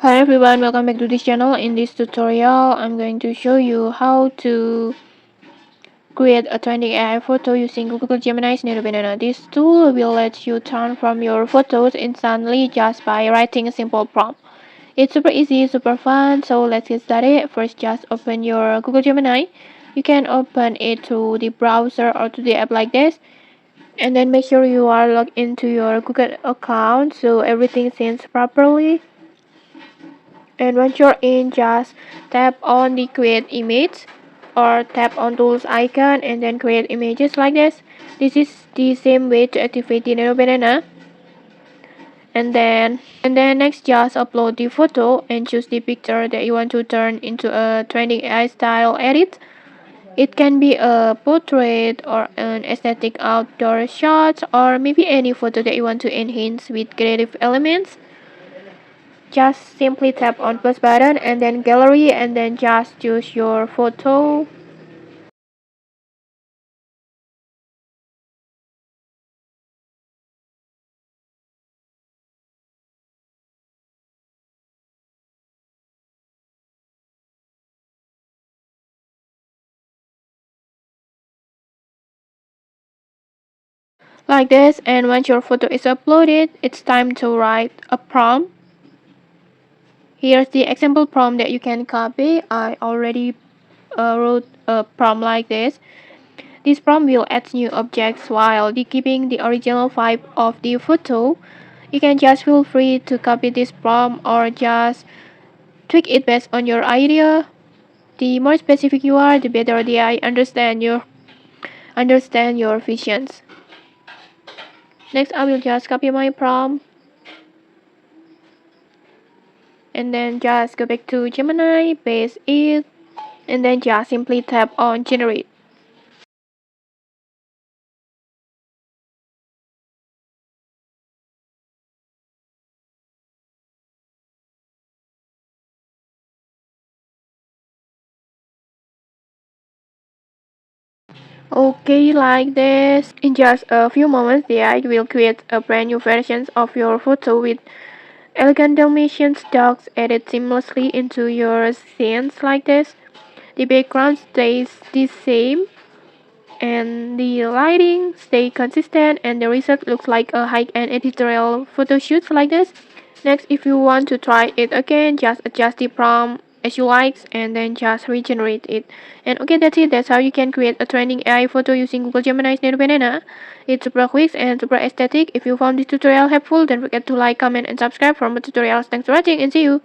Hi everyone, welcome back to this channel. In this tutorial, I'm going to show you how to create a trending AI photo using Google Gemini's Nano Banana. This tool will let you turn from your photos instantly just by writing a simple prompt. It's super easy, super fun, so let's get started. First, just open your Google Gemini. You can open it through the browser or to the app like this. And then make sure you are logged into your Google account so everything syncs properly. And once you're in, just tap on the create image or tap on tools icon and then create images like this. This is the same way to activate the Nano Banana. And then next, just upload the photo and choose the picture that you want to turn into a trending AI style edit. It can be a portrait or an aesthetic outdoor shot or maybe any photo that you want to enhance with creative elements. Just simply tap on plus button and then gallery and then just choose your photo. Like this, and once your photo is uploaded, it's time to write a prompt. Here's the example prompt that you can copy. I already wrote a prompt like this. This prompt will add new objects while keeping the original vibe of the photo. You can just feel free to copy this prompt or just tweak it based on your idea. The more specific you are, the better the AI understand your visions. Next, I will just copy my prompt and then just go back to Gemini, paste it, and then just simply tap on generate. Okay, like this. In just a few moments, the AI will create a brand new version of your photo with elegant Dalmatian dogs added seamlessly into your scenes like this. The background stays the same and the lighting stay consistent and the result looks like a high-end editorial photo shoot like this. Next, if you want to try it again, just adjust the prompt as you like and then just regenerate it. And okay, that's it. That's how you can create a trending AI photo using Google Gemini's Nano Banana. It's super quick and super aesthetic. If you found this tutorial helpful, don't forget to like, comment and subscribe for more tutorials. Thanks for watching and see you.